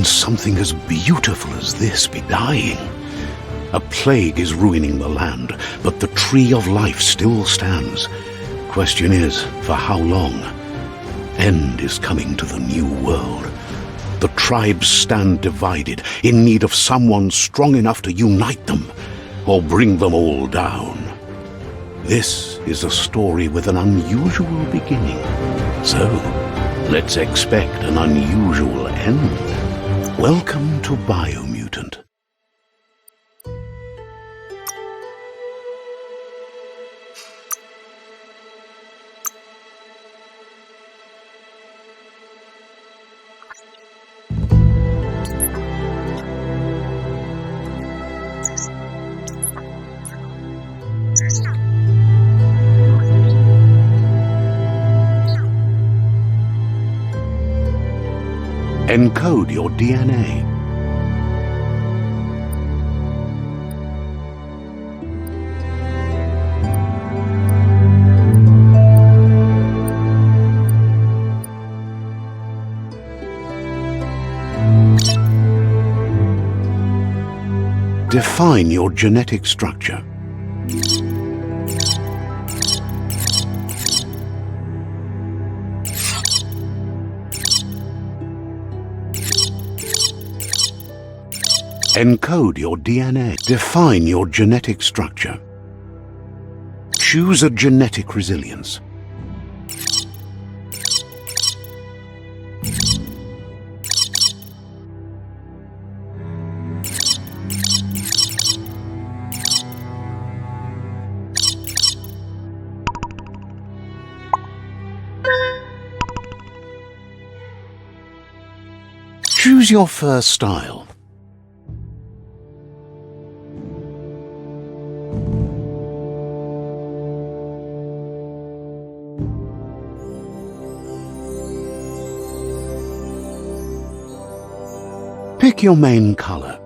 something as beautiful as this be dying? A plague is ruining the land, but the tree of life still stands. Question is, for how long? End is coming to the new world. The tribes stand divided, in need of someone strong enough to unite them, or bring them all down. This is a story with an unusual beginning. So, let's expect an unusual end. Welcome to BIOMUTANT. Encode your DNA. Define your genetic structure. Encode your DNA. Define your genetic structure. Choose a genetic resilience. Choose your first style. Pick your main color.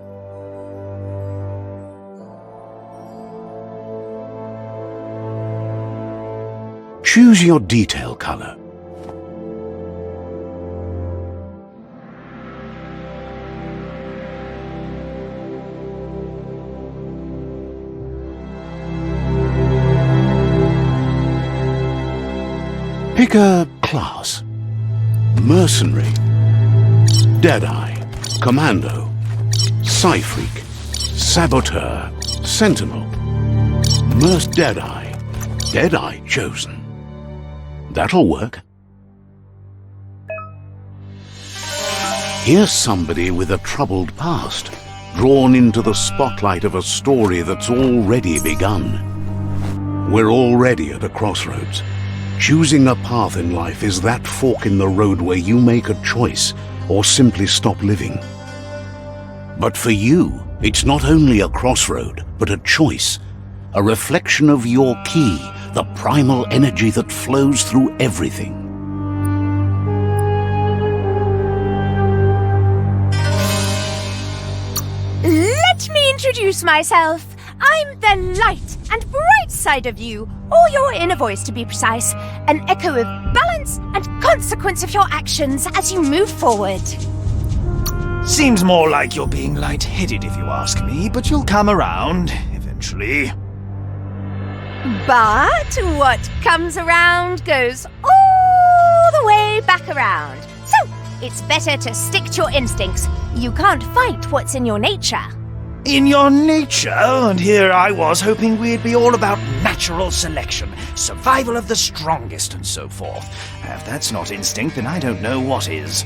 Choose your detail color. Pick a class. Mercenary, Deadeye, Commando, Psy-Freak, Saboteur, Sentinel, Deadeye. Deadeye chosen. That'll work. Here's somebody with a troubled past, drawn into the spotlight of a story that's already begun. We're already at a crossroads. Choosing a path in life is that fork in the road where you make a choice or simply stop living. But for you, it's not only a crossroad, but a choice, a reflection of your key, the primal energy that flows through everything. Let me introduce myself. I'm the light and bright side of you, or your inner voice to be precise, an echo of balance and consequence of your actions as you move forward. Seems more like you're being light-headed if you ask me, but you'll come around, eventually. But what comes around goes all the way back around. So, it's better to stick to your instincts. You can't fight what's in your nature. In your nature, and here I was hoping we'd be all about natural selection, survival of the strongest, and so forth. If that's not instinct, then I don't know what is.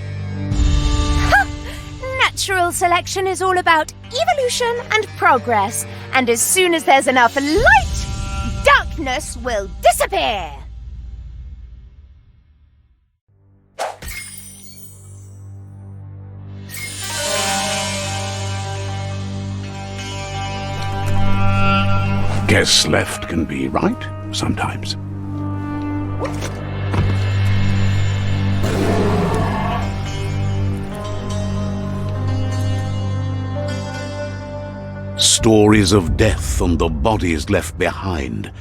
Natural selection is all about evolution and progress, and as soon as there's enough light, darkness will disappear. Guess left can be right sometimes. Stories of death and the bodies left behind,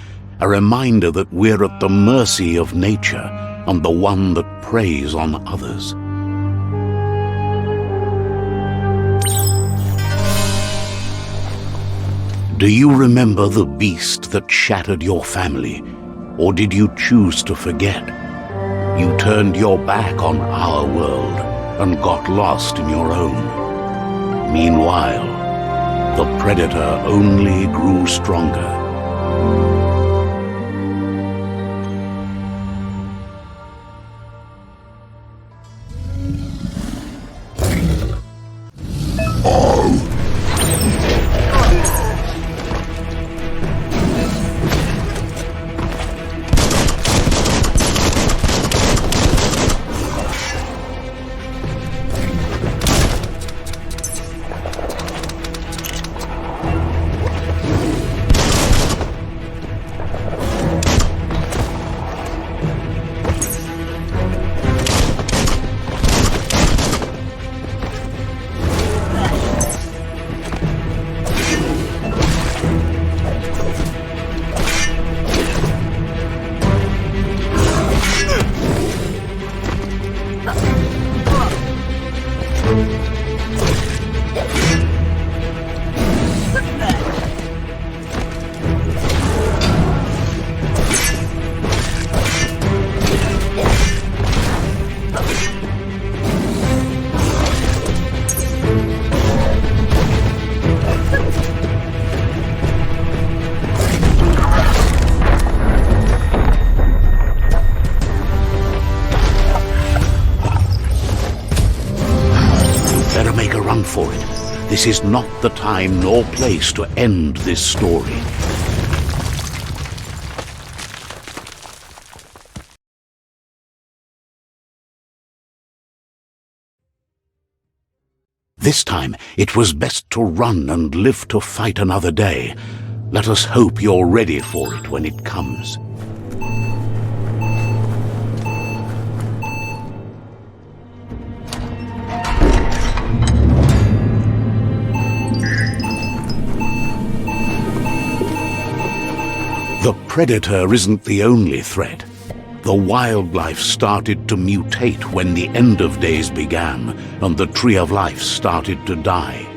a reminder that we're at the mercy of nature and the one that preys on others. Do you remember the beast that shattered your family, or did you choose to forget? You turned your back on our world and got lost in your own. Meanwhile, the predator only grew stronger. For it. This is not the time nor place to end this story. This time, it was best to run and live to fight another day. Let us hope you're ready for it when it comes. The predator isn't the only threat. The wildlife started to mutate when the end of days began, and the tree of life started to die.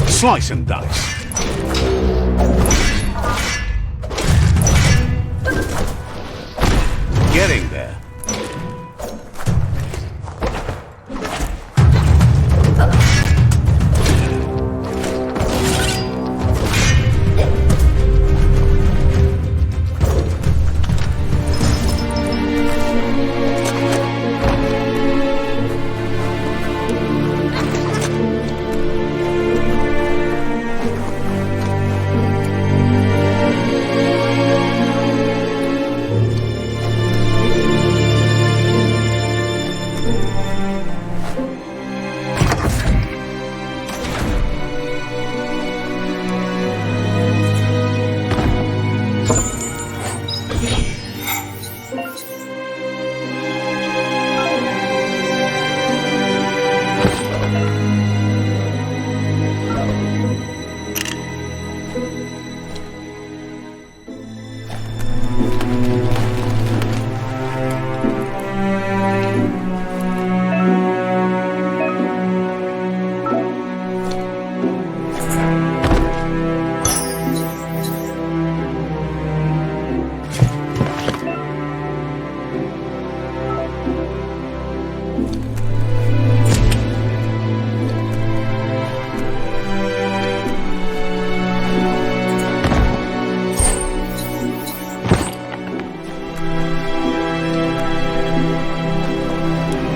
Slice and dice. Getting there.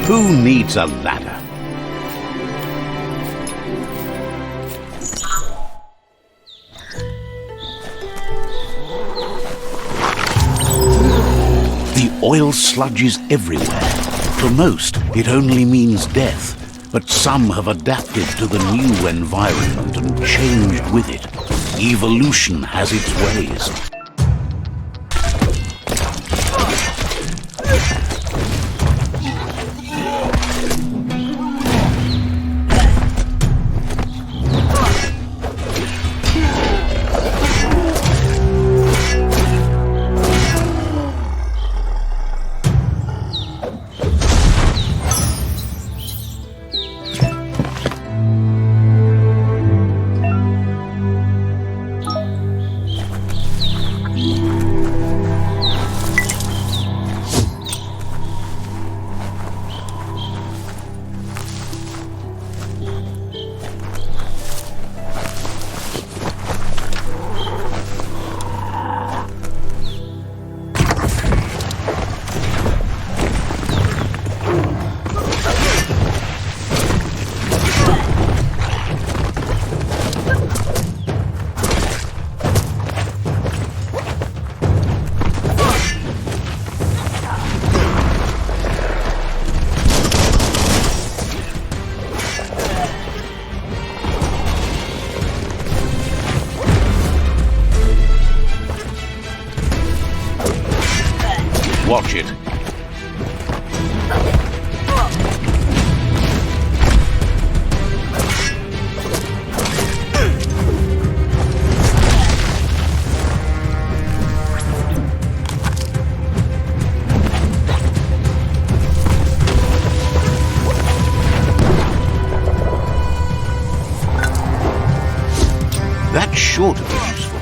Who needs a ladder? The oil sludge is everywhere. For most, it only means death, but some have adapted to the new environment and changed with it. Evolution has its ways. watch it. That's sure to be useful.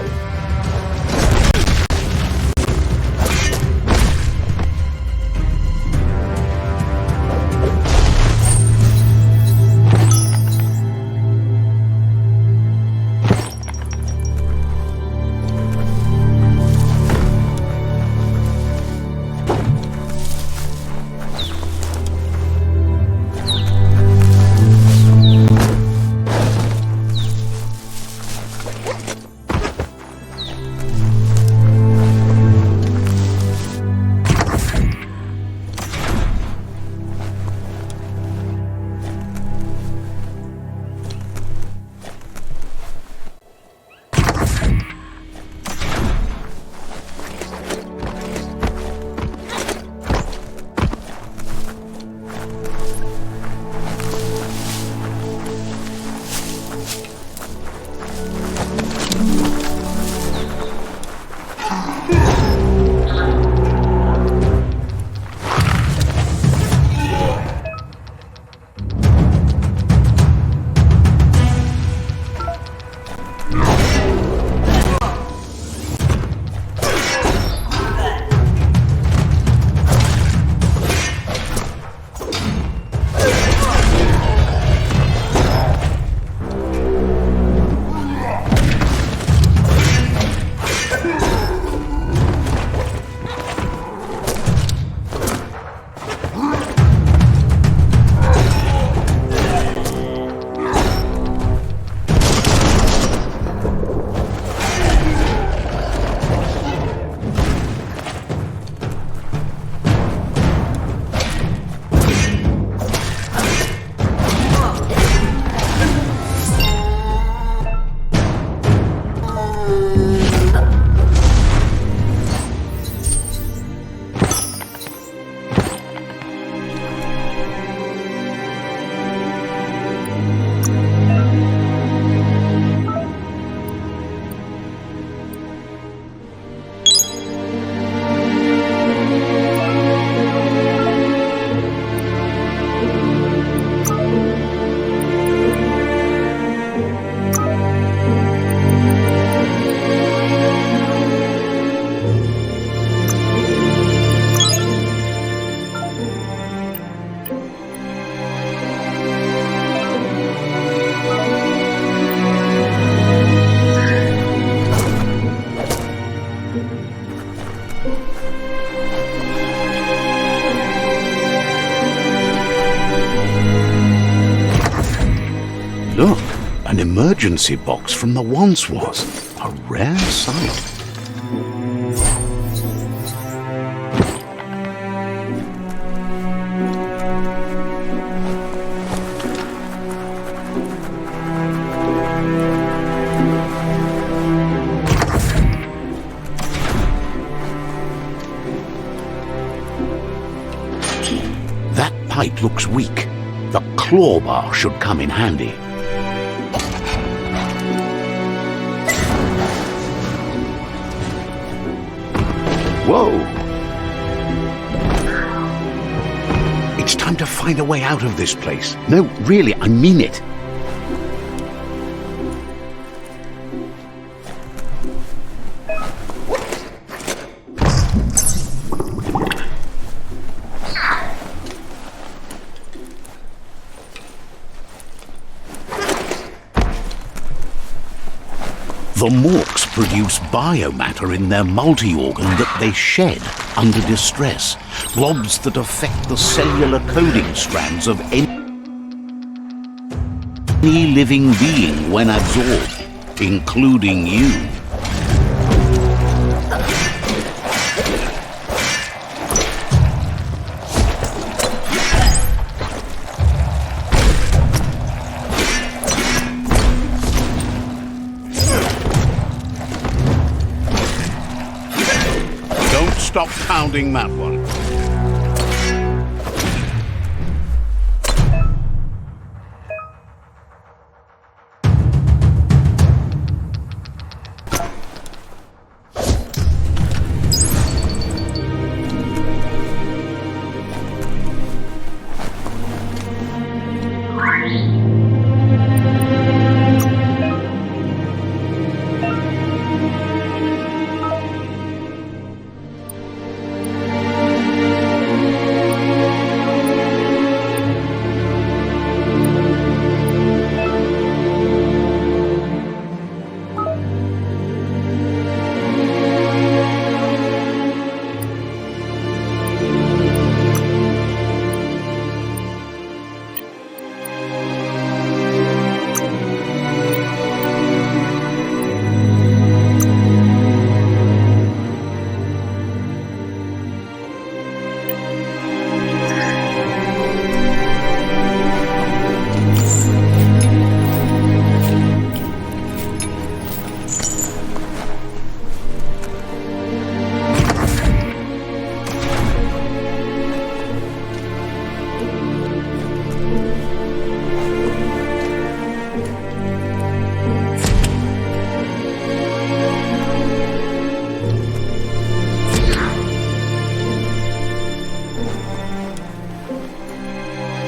Look, an emergency box from the once was. A rare sight. That pipe looks weak. The claw bar should come in handy. Whoa! It's time to find a way out of this place. No, really, I mean it. The Morks produce biomatter in their multi-organ that they shed under distress, blobs that affect the cellular coding strands of any living being when absorbed, including you. Stop pounding that one.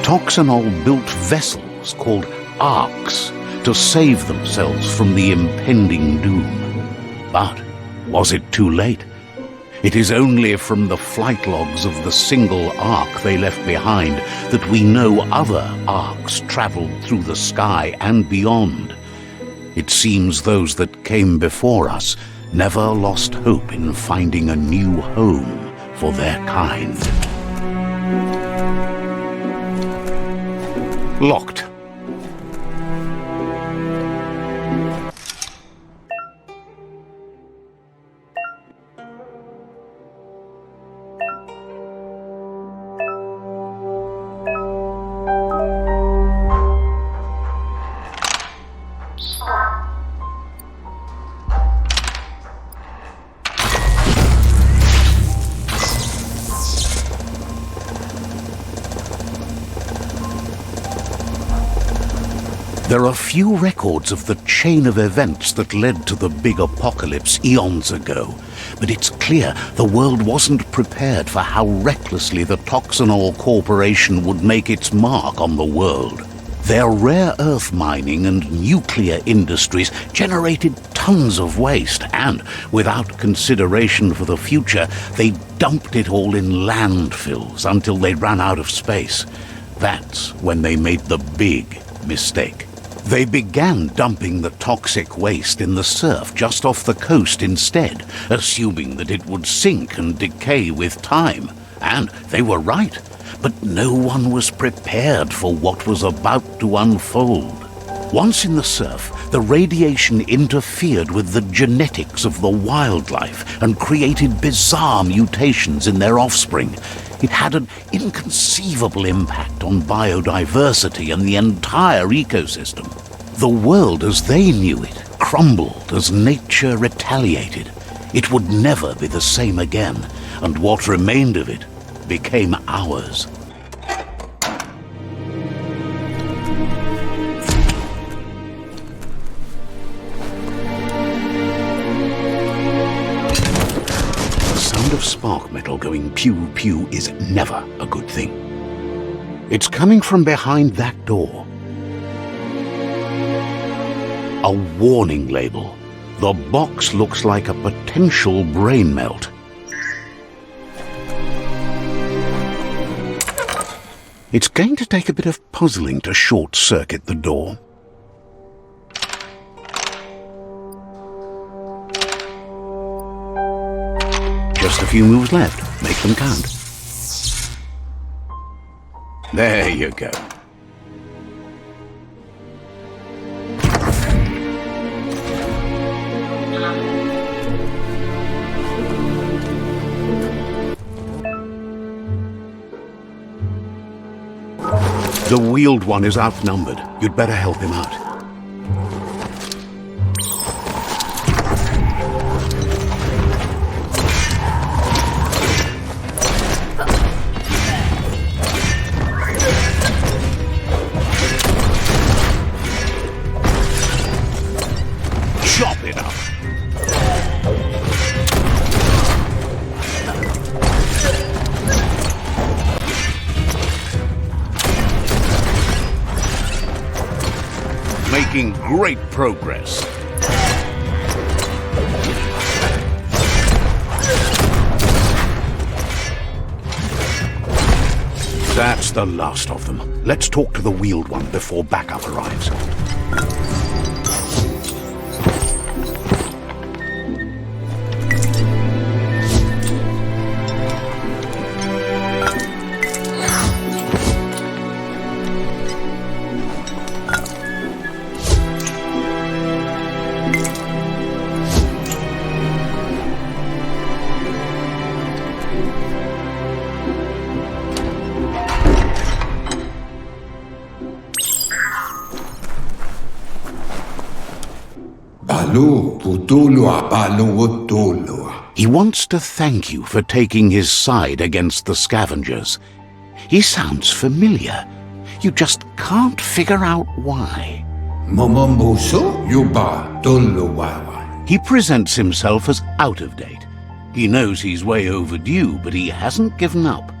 Toxanol built vessels called arks to save themselves from the impending doom. But was it too late? It is only from the flight logs of the single ark they left behind that we know other arks traveled through the sky and beyond. It seems those that came before us never lost hope in finding a new home for their kind. Locked. There are few records of the chain of events that led to the big apocalypse eons ago, but it's clear the world wasn't prepared for how recklessly the Toxanol Corporation would make its mark on the world. Their rare earth mining and nuclear industries generated tons of waste, and, without consideration for the future, they dumped it all in landfills until they ran out of space. That's when they made the big mistake. They began dumping the toxic waste in the surf just off the coast instead, assuming that it would sink and decay with time. And they were right, but no one was prepared for what was about to unfold. Once in the surf, the radiation interfered with the genetics of the wildlife and created bizarre mutations in their offspring. It had an inconceivable impact on biodiversity and the entire ecosystem. The world as they knew it crumbled as nature retaliated. It would never be the same again, and what remained of it became ours. Of spark metal going pew-pew is never a good thing. It's coming from behind that door. A warning label. The box looks like a potential brain melt. It's going to take a bit of puzzling to short-circuit the door. Just a few moves left. Make them count. There you go. The wheeled one is outnumbered. You'd better help him out. Making great progress. That's the last of them. Let's talk to the wheeled one before backup arrives. He wants to thank you for taking his side against the scavengers. He sounds familiar. You just can't figure out why. He presents himself as out of date. He knows he's way overdue, but he hasn't given up.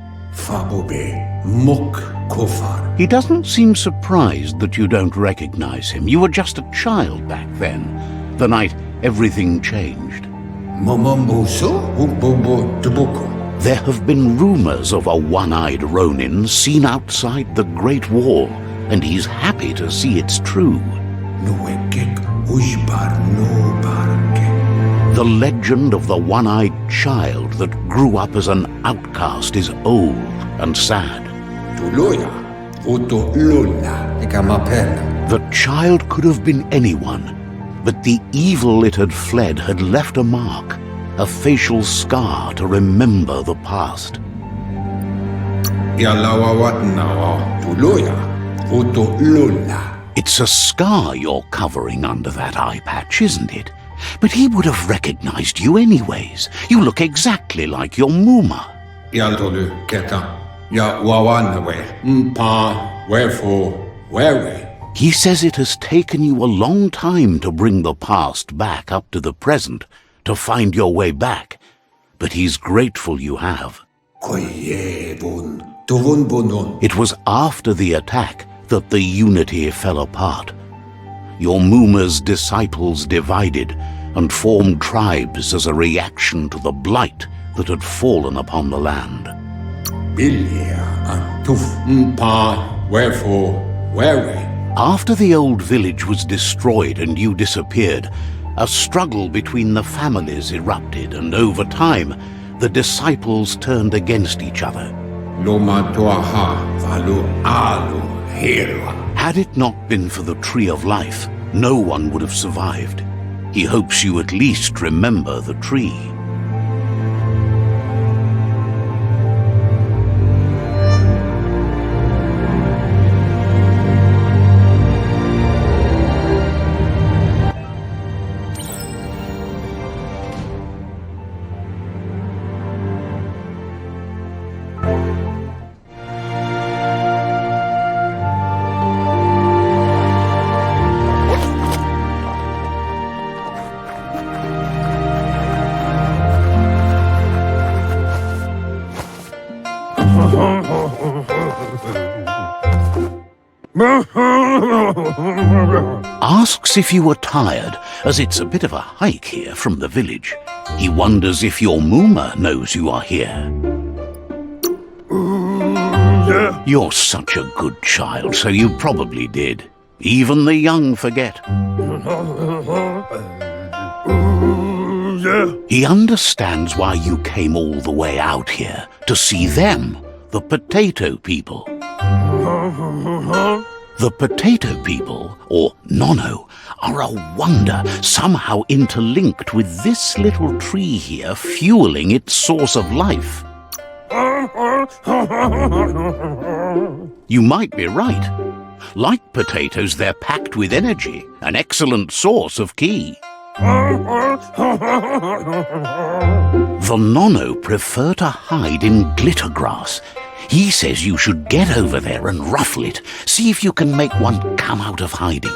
Mok Kofar. He doesn't seem surprised that you don't recognize him. You were just a child back then, the night everything changed. Momombuso Ukbobo Dubuko. There have been rumors of a one-eyed Ronin seen outside the Great Wall, and he's happy to see it's true. Nuekek Ujbar no Barke. The legend of the one-eyed child that grew up as an outcast is old and sad. Tuloya Uto Luna Ikamapena. The child could have been anyone, but the evil it had fled had left a mark, a facial scar to remember the past. Yalawawatnawa Tuloya Uto Luna. It's a scar you're covering under that eye patch, isn't it? But he would have recognized you anyways. You look exactly like your Muma. Yaltolu Keta. Ya Wawanawe Mpa Wherefore Where? He says it has taken you a long time to bring the past back up to the present, to find your way back. But he's grateful you have. It was after the attack that the unity fell apart. Your Muma's disciples divided and formed tribes as a reaction to the blight that had fallen upon the land. Wherefore, where? After the old village was destroyed and you disappeared, a struggle between the families erupted, and over time, the disciples turned against each other. Had it not been for the Tree of Life, no one would have survived. He hopes you at least remember the tree. Asks if you were tired, as it's a bit of a hike here from the village. He wonders if your Muma knows you are here. You're such a good child, so you probably did. Even the young forget. He understands why you came all the way out here, to see them, the potato people. The potato people, or Nono, are a wonder, somehow interlinked with this little tree here fueling its source of life. You might be right. Like potatoes, they're packed with energy, an excellent source of ki. The Nono prefer to hide in glitter grass. He says you should get over there and ruffle it. See if you can make one come out of hiding.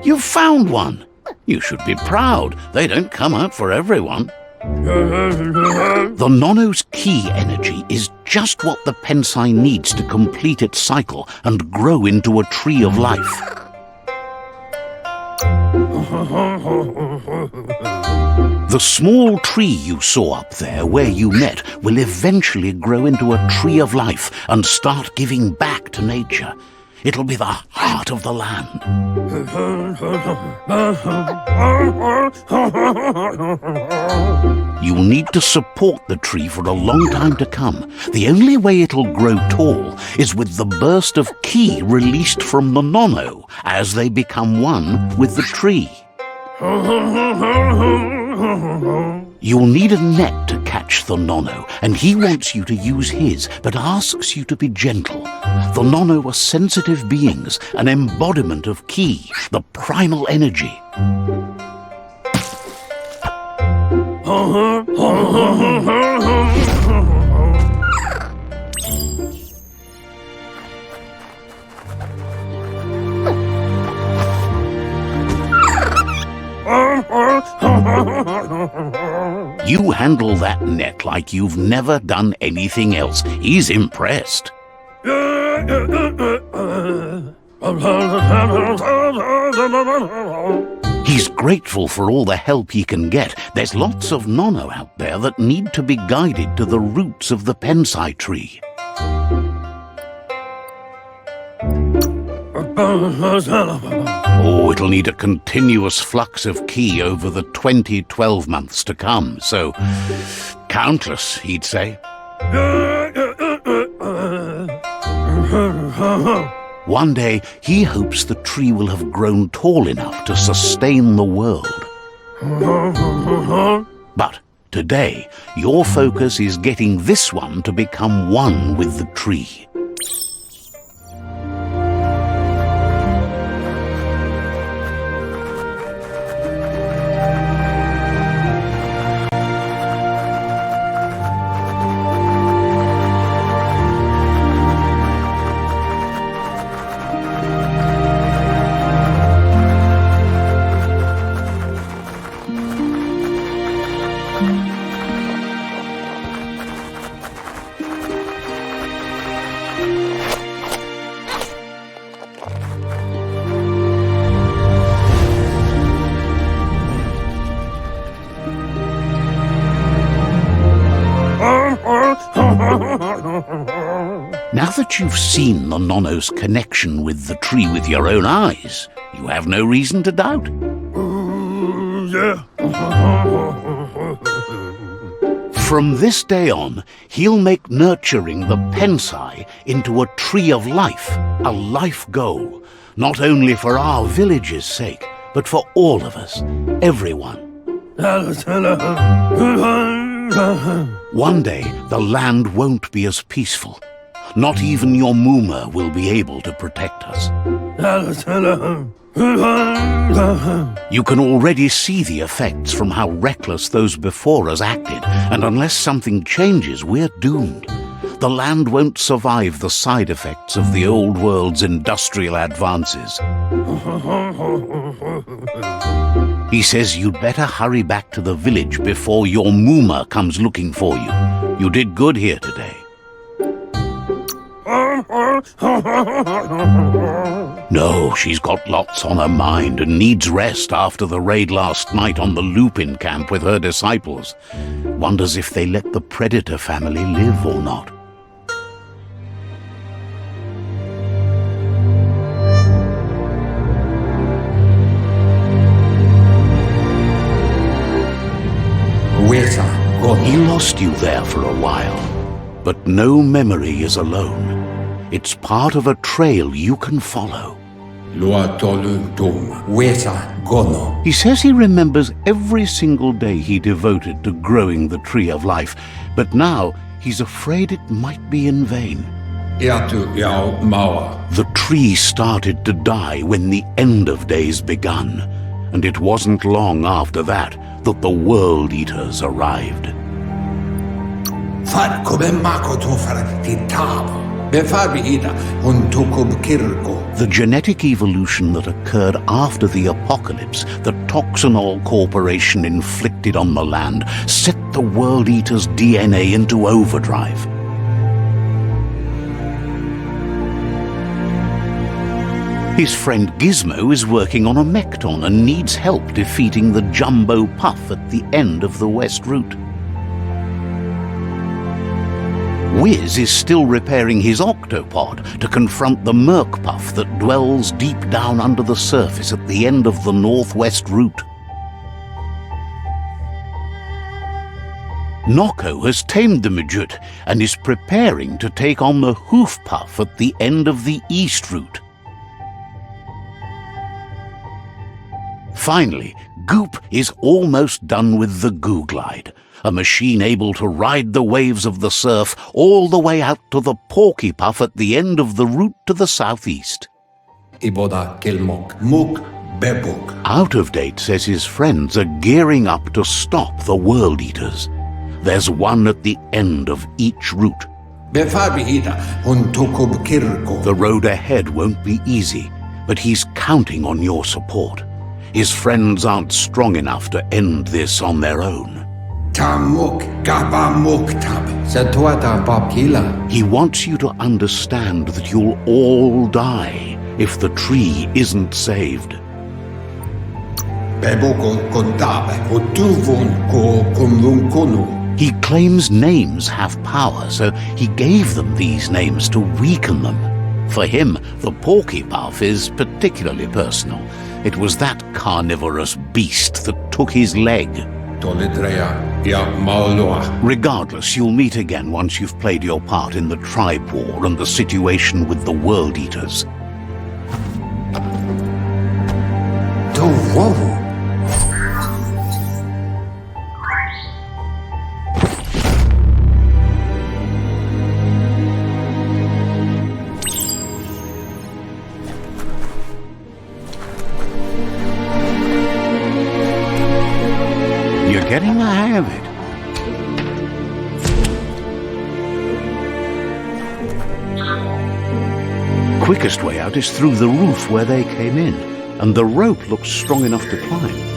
You've found one. You should be proud. They don't come out for everyone. The Nono's ki energy is just what the Pensai needs to complete its cycle and grow into a tree of life. The small tree you saw up there where you met will eventually grow into a tree of life and start giving back to nature. It'll be the heart of the land. You'll need to support the tree for a long time to come. The only way it'll grow tall is with the burst of ki released from the nono as they become one with the tree. You'll need a net to catch the nono, and he wants you to use his, but asks you to be gentle. The nono are sensitive beings, an embodiment of ki, the primal energy. You handle that net like you've never done anything else. He's impressed. He's grateful for all the help he can get. There's lots of nono out there that need to be guided to the roots of the pensai tree. Oh, it'll need a continuous flux of ki over the 12 months to come, so countless, he'd say. One day, he hopes the tree will have grown tall enough to sustain the world. But today, your focus is getting this one to become one with the tree. Now that you've seen the nono's connection with the tree with your own eyes, you have no reason to doubt. From this day on, he'll make nurturing the pensai into a tree of life, a life goal, not only for our village's sake, but for all of us, everyone. One day, the land won't be as peaceful. Not even your Muma will be able to protect us. You can already see the effects from how reckless those before us acted, and unless something changes, we're doomed. The land won't survive the side effects of the old world's industrial advances. He says you'd better hurry back to the village before your Muma comes looking for you. You did good here today. No, she's got lots on her mind and needs rest after the raid last night on the Lupin camp with her disciples. Wonders if they let the Predator family live or not. He lost you there for a while, but no memory is alone. It's part of a trail you can follow. He says he remembers every single day he devoted to growing the tree of life, but now he's afraid it might be in vain. The tree started to die when the end of days begun, and it wasn't long after that the World Eaters arrived. The genetic evolution that occurred after the apocalypse that Toxinol Corporation inflicted on the land set the World Eater's DNA into overdrive. His friend Gizmo is working on a Mekton and needs help defeating the Jumbo Puff at the end of the West Route. Wiz is still repairing his octopod to confront the Merkpuff that dwells deep down under the surface at the end of the northwest route. Nocco has tamed the midget and is preparing to take on the Hoofpuff at the end of the east route. Finally, Goop is almost done with the Googlide, a machine able to ride the waves of the surf all the way out to the Porkypuff at the end of the route to the southeast. Iboda Kilmok, Muk Bebuk. Out of Date says his friends are gearing up to stop the World Eaters. There's one at the end of each route. Befabihida, Huntukub Kirko. The road ahead won't be easy, but he's counting on your support. His friends aren't strong enough to end this on their own. Tamuk Gabamuktab. Satuata Babkila. He wants you to understand that you'll all die if the tree isn't saved. Beboko Kondabe, Otuvun Ko Kumlunkunu. He claims names have power, so he gave them these names to weaken them. For him, the Porkypuff is particularly personal. It was that carnivorous beast that took his leg. Tolitrea, Ya Maulua. Regardless, you'll meet again once you've played your part in the tribe war and the situation with the World Eaters. Tovovu. You're getting the hang of it. Quickest way out is through the roof where they came in, and the rope looks strong enough to climb.